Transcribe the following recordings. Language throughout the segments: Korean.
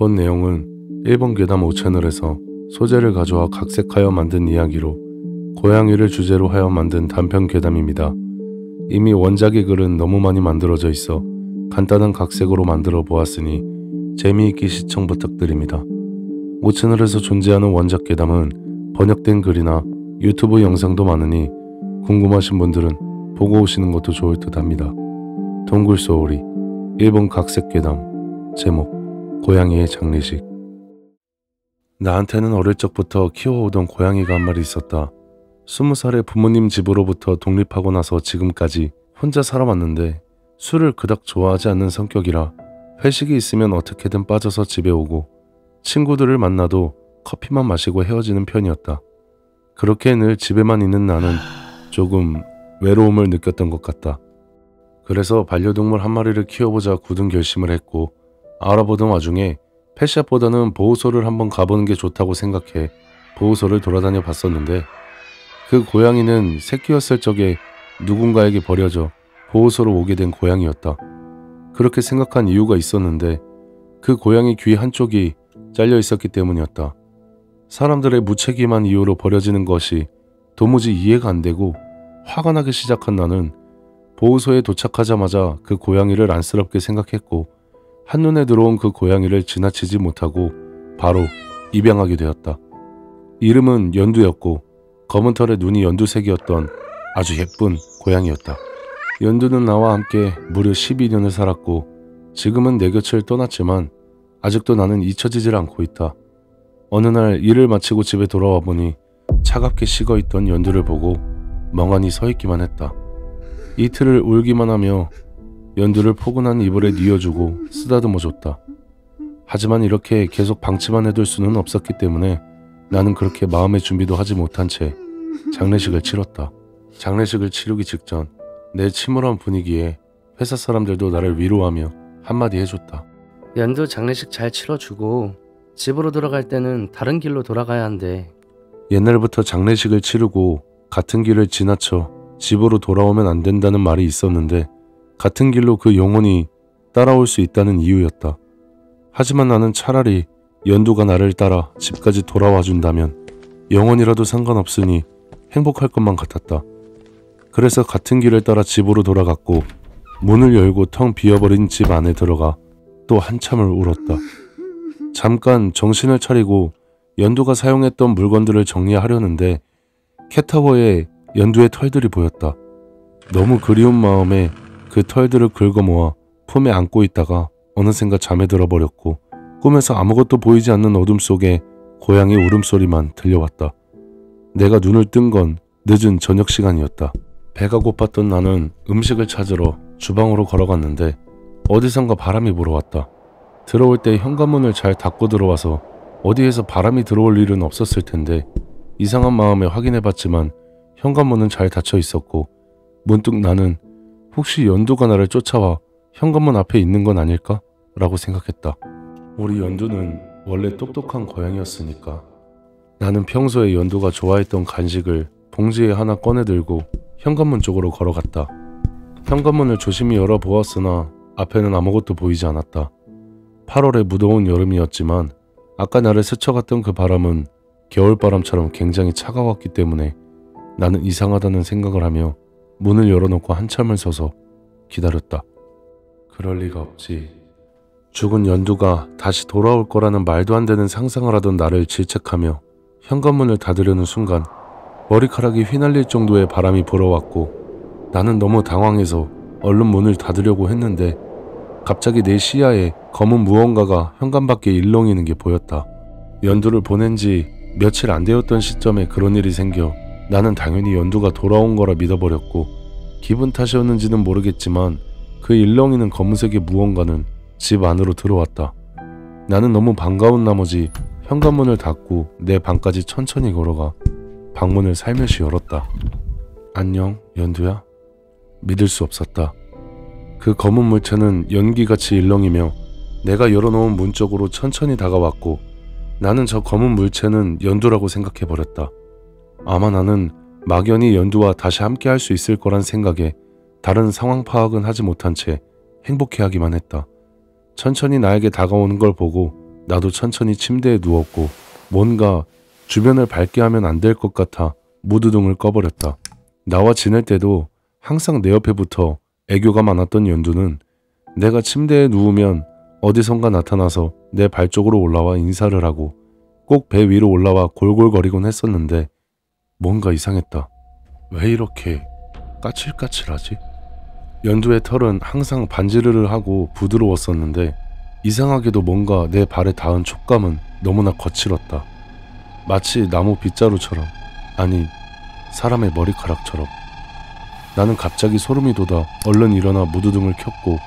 본 내용은 일본 괴담 5채널에서 소재를 가져와 각색하여 만든 이야기로 고양이를 주제로 하여 만든 단편 괴담입니다. 이미 원작의 글은 너무 많이 만들어져 있어 간단한 각색으로 만들어 보았으니 재미있게 시청 부탁드립니다. 5채널에서 존재하는 원작 괴담은 번역된 글이나 유튜브 영상도 많으니 궁금하신 분들은 보고 오시는 것도 좋을 듯 합니다. 동굴소울이 일본 각색 괴담 제목 고양이의 장례식. 나한테는 어릴 적부터 키워오던 고양이가 한 마리 있었다. 20살에 부모님 집으로부터 독립하고 나서 지금까지 혼자 살아왔는데 술을 그닥 좋아하지 않는 성격이라 회식이 있으면 어떻게든 빠져서 집에 오고 친구들을 만나도 커피만 마시고 헤어지는 편이었다. 그렇게 늘 집에만 있는 나는 조금 외로움을 느꼈던 것 같다. 그래서 반려동물 한 마리를 키워보자 굳은 결심을 했고 알아보던 와중에 펫샵보다는 보호소를 한번 가보는 게 좋다고 생각해 보호소를 돌아다녀 봤었는데 그 고양이는 새끼였을 적에 누군가에게 버려져 보호소로 오게 된 고양이였다. 그렇게 생각한 이유가 있었는데 그 고양이 귀 한쪽이 잘려 있었기 때문이었다. 사람들의 무책임한 이유로 버려지는 것이 도무지 이해가 안 되고 화가 나기 시작한 나는 보호소에 도착하자마자 그 고양이를 안쓰럽게 생각했고 한눈에 들어온 그 고양이를 지나치지 못하고 바로 입양하게 되었다. 이름은 연두였고 검은 털에 눈이 연두색이었던 아주 예쁜 고양이였다. 연두는 나와 함께 무려 12년을 살았고 지금은 내 곁을 떠났지만 아직도 나는 잊혀지질 않고 있다. 어느 날 일을 마치고 집에 돌아와 보니 차갑게 식어있던 연두를 보고 멍하니 서 있기만 했다. 이틀을 울기만 하며 연두를 포근한 이불에 뉘어주고 쓰다듬어줬다. 하지만 이렇게 계속 방치만 해둘 수는 없었기 때문에 나는 그렇게 마음의 준비도 하지 못한 채 장례식을 치렀다. 장례식을 치르기 직전 내 침울한 분위기에 회사 사람들도 나를 위로하며 한마디 해줬다. 연두 장례식 잘 치러주고 집으로 돌아갈 때는 다른 길로 돌아가야 한대. 옛날부터 장례식을 치르고 같은 길을 지나쳐 집으로 돌아오면 안 된다는 말이 있었는데 같은 길로 그 영혼이 따라올 수 있다는 이유였다. 하지만 나는 차라리 연두가 나를 따라 집까지 돌아와 준다면 영혼이라도 상관없으니 행복할 것만 같았다. 그래서 같은 길을 따라 집으로 돌아갔고 문을 열고 텅 비어버린 집 안에 들어가 또 한참을 울었다. 잠깐 정신을 차리고 연두가 사용했던 물건들을 정리하려는데 캣타워에 연두의 털들이 보였다. 너무 그리운 마음에 그 털들을 긁어모아 품에 안고 있다가 어느샌가 잠에 들어버렸고 꿈에서 아무것도 보이지 않는 어둠 속에 고양이 울음소리만 들려왔다. 내가 눈을 뜬 건 늦은 저녁 시간이었다. 배가 고팠던 나는 음식을 찾으러 주방으로 걸어갔는데 어디선가 바람이 불어왔다. 들어올 때 현관문을 잘 닫고 들어와서 어디에서 바람이 들어올 일은 없었을 텐데 이상한 마음에 확인해봤지만 현관문은 잘 닫혀 있었고 문득 나는 혹시 연두가 나를 쫓아와 현관문 앞에 있는 건 아닐까? 라고 생각했다. 우리 연두는 원래 똑똑한 고양이였으니까. 나는 평소에 연두가 좋아했던 간식을 봉지에 하나 꺼내 들고 현관문 쪽으로 걸어갔다. 현관문을 조심히 열어보았으나 앞에는 아무것도 보이지 않았다. 8월의 무더운 여름이었지만 아까 나를 스쳐갔던 그 바람은 겨울바람처럼 굉장히 차가웠기 때문에 나는 이상하다는 생각을 하며 문을 열어놓고 한참을 서서 기다렸다. 그럴 리가 없지. 죽은 연두가 다시 돌아올 거라는 말도 안 되는 상상을 하던 나를 질책하며 현관문을 닫으려는 순간 머리카락이 휘날릴 정도의 바람이 불어왔고 나는 너무 당황해서 얼른 문을 닫으려고 했는데 갑자기 내 시야에 검은 무언가가 현관 밖에 일렁이는 게 보였다. 연두를 보낸 지 며칠 안 되었던 시점에 그런 일이 생겨 나는 당연히 연두가 돌아온 거라 믿어버렸고 기분 탓이었는지는 모르겠지만 그 일렁이는 검은색의 무언가는 집 안으로 들어왔다. 나는 너무 반가운 나머지 현관문을 닫고 내 방까지 천천히 걸어가 방문을 살며시 열었다. 안녕, 연두야? 믿을 수 없었다. 그 검은 물체는 연기같이 일렁이며 내가 열어놓은 문 쪽으로 천천히 다가왔고 나는 저 검은 물체는 연두라고 생각해버렸다. 아마 나는 막연히 연두와 다시 함께 할 수 있을 거란 생각에 다른 상황 파악은 하지 못한 채 행복해하기만 했다. 천천히 나에게 다가오는 걸 보고 나도 천천히 침대에 누웠고 뭔가 주변을 밝게 하면 안 될 것 같아 무드등을 꺼버렸다. 나와 지낼 때도 항상 내 옆에 붙어 애교가 많았던 연두는 내가 침대에 누우면 어디선가 나타나서 내 발 쪽으로 올라와 인사를 하고 꼭 배 위로 올라와 골골거리곤 했었는데 뭔가 이상했다. 왜 이렇게 까칠까칠하지? 연두의 털은 항상 반지르르 하고 부드러웠었는데 이상하게도 뭔가 내 발에 닿은 촉감은 너무나 거칠었다. 마치 나무 빗자루처럼, 아니 사람의 머리카락처럼. 나는 갑자기 소름이 돋아 얼른 일어나 무드등을 켰고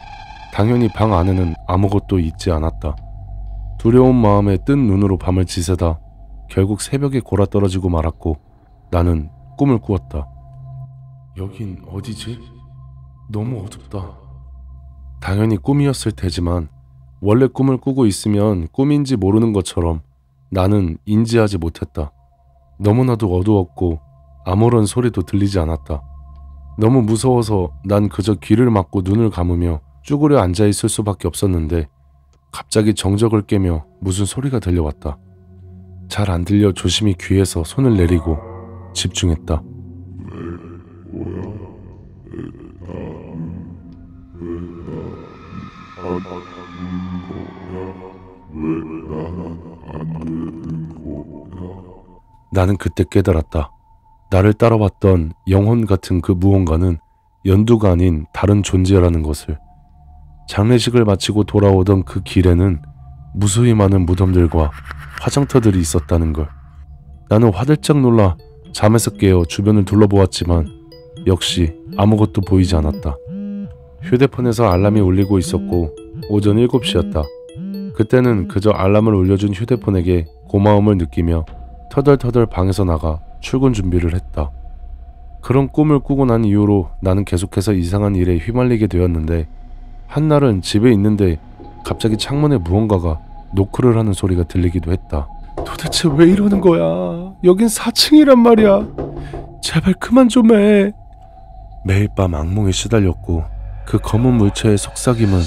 당연히 방 안에는 아무것도 있지 않았다. 두려운 마음에 뜬 눈으로 밤을 지새다 결국 새벽에 골아떨어지고 말았고 나는 꿈을 꾸었다. 여긴 어디지? 너무 어둡다. 당연히 꿈이었을 테지만 원래 꿈을 꾸고 있으면 꿈인지 모르는 것처럼 나는 인지하지 못했다. 너무나도 어두웠고 아무런 소리도 들리지 않았다. 너무 무서워서 난 그저 귀를 막고 눈을 감으며 쭈그려 앉아있을 수밖에 없었는데 갑자기 정적을 깨며 무슨 소리가 들려왔다. 잘 안 들려 조심히 귀에서 손을 내리고 집중했다. 나는 그때 깨달았다. 나를 따라왔던 영혼 같은 그 무언가는 연두가 아닌 다른 존재라는 것을. 장례식을 마치고 돌아오던 그 길에는 무수히 많은 무덤들과 화장터들이 있었다는 걸. 나는 화들짝 놀라 잠에서 깨어 주변을 둘러보았지만 역시 아무것도 보이지 않았다. 휴대폰에서 알람이 울리고 있었고 오전 7시였다. 그때는 그저 알람을 울려준 휴대폰에게 고마움을 느끼며 터덜터덜 방에서 나가 출근 준비를 했다. 그런 꿈을 꾸고 난 이후로 나는 계속해서 이상한 일에 휘말리게 되었는데 한날은 집에 있는데 갑자기 창문에 무언가가 노크를 하는 소리가 들리기도 했다. 도대체 왜 이러는 거야? 여긴 4층이란 말이야. 제발 그만 좀 해. 매일 밤 악몽에 시달렸고 그 검은 물체의 속삭임은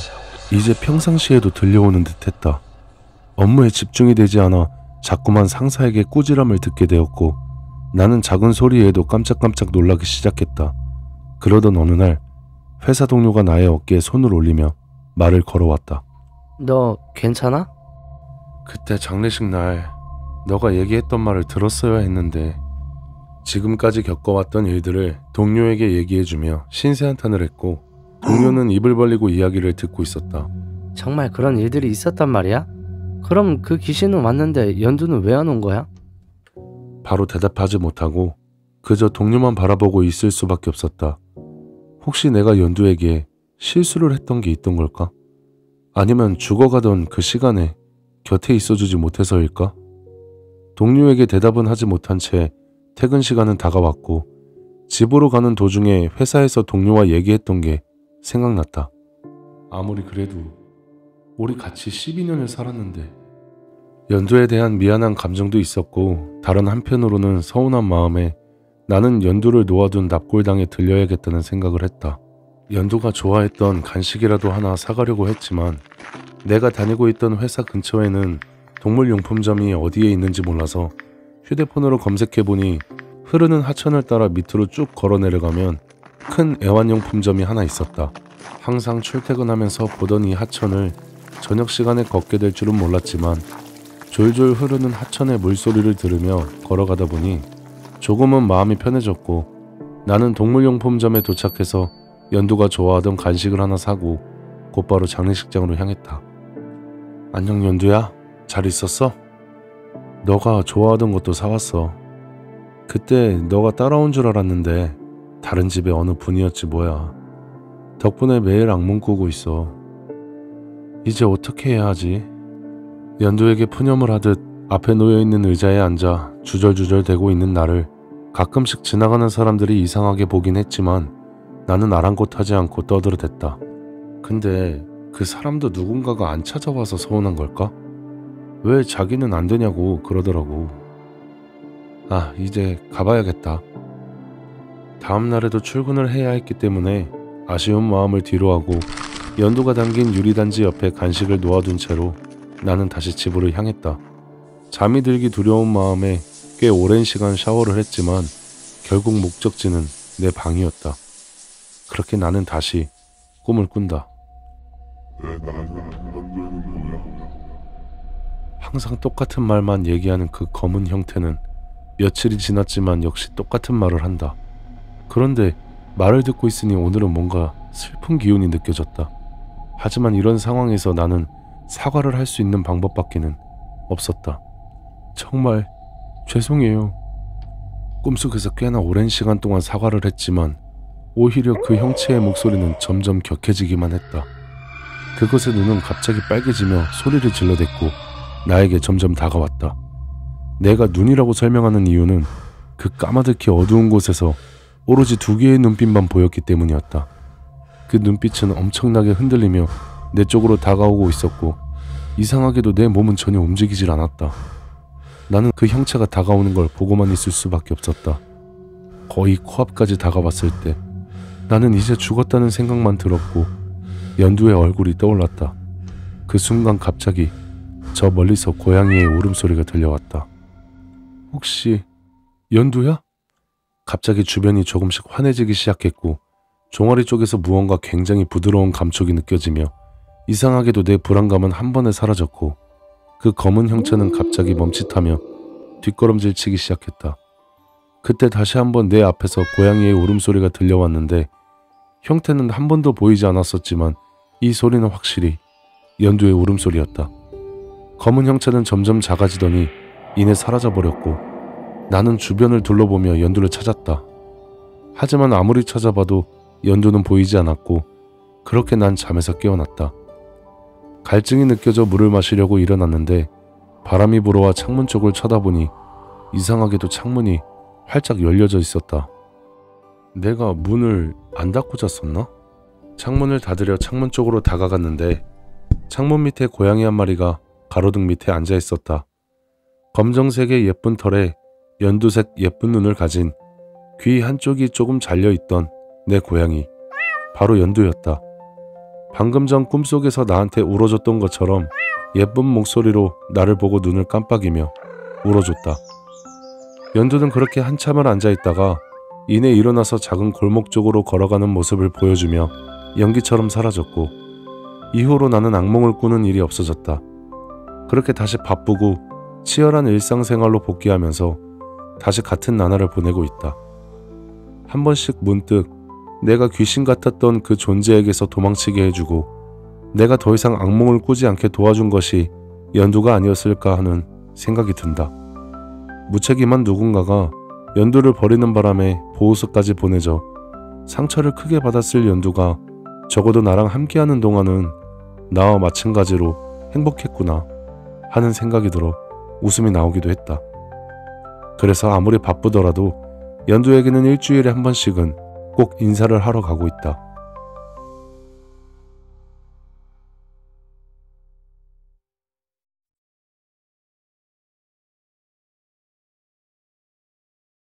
이제 평상시에도 들려오는 듯했다. 업무에 집중이 되지 않아 자꾸만 상사에게 꾸지람을 듣게 되었고 나는 작은 소리에도 깜짝깜짝 놀라기 시작했다. 그러던 어느 날 회사 동료가 나의 어깨에 손을 올리며 말을 걸어왔다. 너 괜찮아? 그때 장례식 날 너가 얘기했던 말을 들었어야 했는데 지금까지 겪어왔던 일들을 동료에게 얘기해주며 신세한탄을 했고 동료는 입을 벌리고 이야기를 듣고 있었다. 정말 그런 일들이 있었단 말이야? 그럼 그 귀신은 왔는데 연두는 왜 안 온 거야? 바로 대답하지 못하고 그저 동료만 바라보고 있을 수밖에 없었다. 혹시 내가 연두에게 실수를 했던 게 있던 걸까? 아니면 죽어가던 그 시간에 곁에 있어주지 못해서일까? 동료에게 대답은 하지 못한 채 퇴근 시간은 다가왔고 집으로 가는 도중에 회사에서 동료와 얘기했던 게 생각났다. 아무리 그래도 우리 같이 12년을 살았는데. 연두에 대한 미안한 감정도 있었고 다른 한편으로는 서운한 마음에 나는 연두를 놓아둔 납골당에 들려야겠다는 생각을 했다. 연두가 좋아했던 간식이라도 하나 사가려고 했지만 내가 다니고 있던 회사 근처에는 동물용품점이 어디에 있는지 몰라서 휴대폰으로 검색해보니 흐르는 하천을 따라 밑으로 쭉 걸어 내려가면 큰 애완용품점이 하나 있었다. 항상 출퇴근하면서 보던 이 하천을 저녁 시간에 걷게 될 줄은 몰랐지만 졸졸 흐르는 하천의 물소리를 들으며 걸어가다 보니 조금은 마음이 편해졌고 나는 동물용품점에 도착해서 연두가 좋아하던 간식을 하나 사고 곧바로 장례식장으로 향했다. 안녕 연두야, 잘 있었어? 너가 좋아하던 것도 사왔어. 그때 너가 따라온 줄 알았는데 다른 집의 어느 분이었지 뭐야. 덕분에 매일 악몽 꾸고 있어. 이제 어떻게 해야 하지? 연두에게 푸념을 하듯 앞에 놓여있는 의자에 앉아 주절주절 대고 있는 나를 가끔씩 지나가는 사람들이 이상하게 보긴 했지만 나는 아랑곳하지 않고 떠들어댔다. 근데 그 사람도 누군가가 안 찾아와서 서운한 걸까? 왜 자기는 안 되냐고 그러더라고. 아, 이제 가봐야겠다. 다음 날에도 출근을 해야 했기 때문에 아쉬운 마음을 뒤로하고 연두가 담긴 유리단지 옆에 간식을 놓아둔 채로 나는 다시 집으로 향했다. 잠이 들기 두려운 마음에 꽤 오랜 시간 샤워를 했지만 결국 목적지는 내 방이었다. 그렇게 나는 다시 꿈을 꾼다. 항상 똑같은 말만 얘기하는 그 검은 형태는 며칠이 지났지만 역시 똑같은 말을 한다. 그런데 말을 듣고 있으니 오늘은 뭔가 슬픈 기운이 느껴졌다. 하지만 이런 상황에서 나는 사과를 할 수 있는 방법밖에는 없었다. 정말 죄송해요. 꿈속에서 꽤나 오랜 시간 동안 사과를 했지만 오히려 그 형체의 목소리는 점점 격해지기만 했다. 그것의 눈은 갑자기 빨개지며 소리를 질러댔고 나에게 점점 다가왔다. 내가 눈이라고 설명하는 이유는 그 까마득히 어두운 곳에서 오로지 두 개의 눈빛만 보였기 때문이었다. 그 눈빛은 엄청나게 흔들리며 내 쪽으로 다가오고 있었고 이상하게도 내 몸은 전혀 움직이질 않았다. 나는 그 형체가 다가오는 걸 보고만 있을 수밖에 없었다. 거의 코앞까지 다가왔을 때 나는 이제 죽었다는 생각만 들었고 연두의 얼굴이 떠올랐다. 그 순간 갑자기 저 멀리서 고양이의 울음소리가 들려왔다. 혹시 연두야? 갑자기 주변이 조금씩 환해지기 시작했고 종아리 쪽에서 무언가 굉장히 부드러운 감촉이 느껴지며 이상하게도 내 불안감은 한 번에 사라졌고 그 검은 형체는 갑자기 멈칫하며 뒷걸음질 치기 시작했다. 그때 다시 한번 내 앞에서 고양이의 울음소리가 들려왔는데 형태는 한 번도 보이지 않았었지만 이 소리는 확실히 연두의 울음소리였다. 검은 형체는 점점 작아지더니 이내 사라져버렸고 나는 주변을 둘러보며 연두를 찾았다. 하지만 아무리 찾아봐도 연두는 보이지 않았고 그렇게 난 잠에서 깨어났다. 갈증이 느껴져 물을 마시려고 일어났는데 바람이 불어와 창문 쪽을 쳐다보니 이상하게도 창문이 활짝 열려져 있었다. 내가 문을 안 닫고 잤었나? 창문을 닫으려 창문 쪽으로 다가갔는데 창문 밑에 고양이 한 마리가 가로등 밑에 앉아 있었다. 검정색의 예쁜 털에 연두색 예쁜 눈을 가진 귀 한쪽이 조금 잘려있던 내 고양이, 바로 연두였다. 방금 전 꿈속에서 나한테 울어줬던 것처럼 예쁜 목소리로 나를 보고 눈을 깜빡이며 울어줬다. 연두는 그렇게 한참을 앉아있다가 이내 일어나서 작은 골목 쪽으로 걸어가는 모습을 보여주며 연기처럼 사라졌고 이후로 나는 악몽을 꾸는 일이 없어졌다. 그렇게 다시 바쁘고 치열한 일상생활로 복귀하면서 다시 같은 나날을 보내고 있다. 한 번씩 문득 내가 귀신 같았던 그 존재에게서 도망치게 해주고 내가 더 이상 악몽을 꾸지 않게 도와준 것이 연두가 아니었을까 하는 생각이 든다. 무책임한 누군가가 연두를 버리는 바람에 보호소까지 보내져 상처를 크게 받았을 연두가 적어도 나랑 함께하는 동안은 나와 마찬가지로 행복했구나 하는 생각이 들어 웃음이 나오기도 했다. 그래서 아무리 바쁘더라도 연두에게는 일주일에 한 번씩은 꼭 인사를 하러 가고 있다.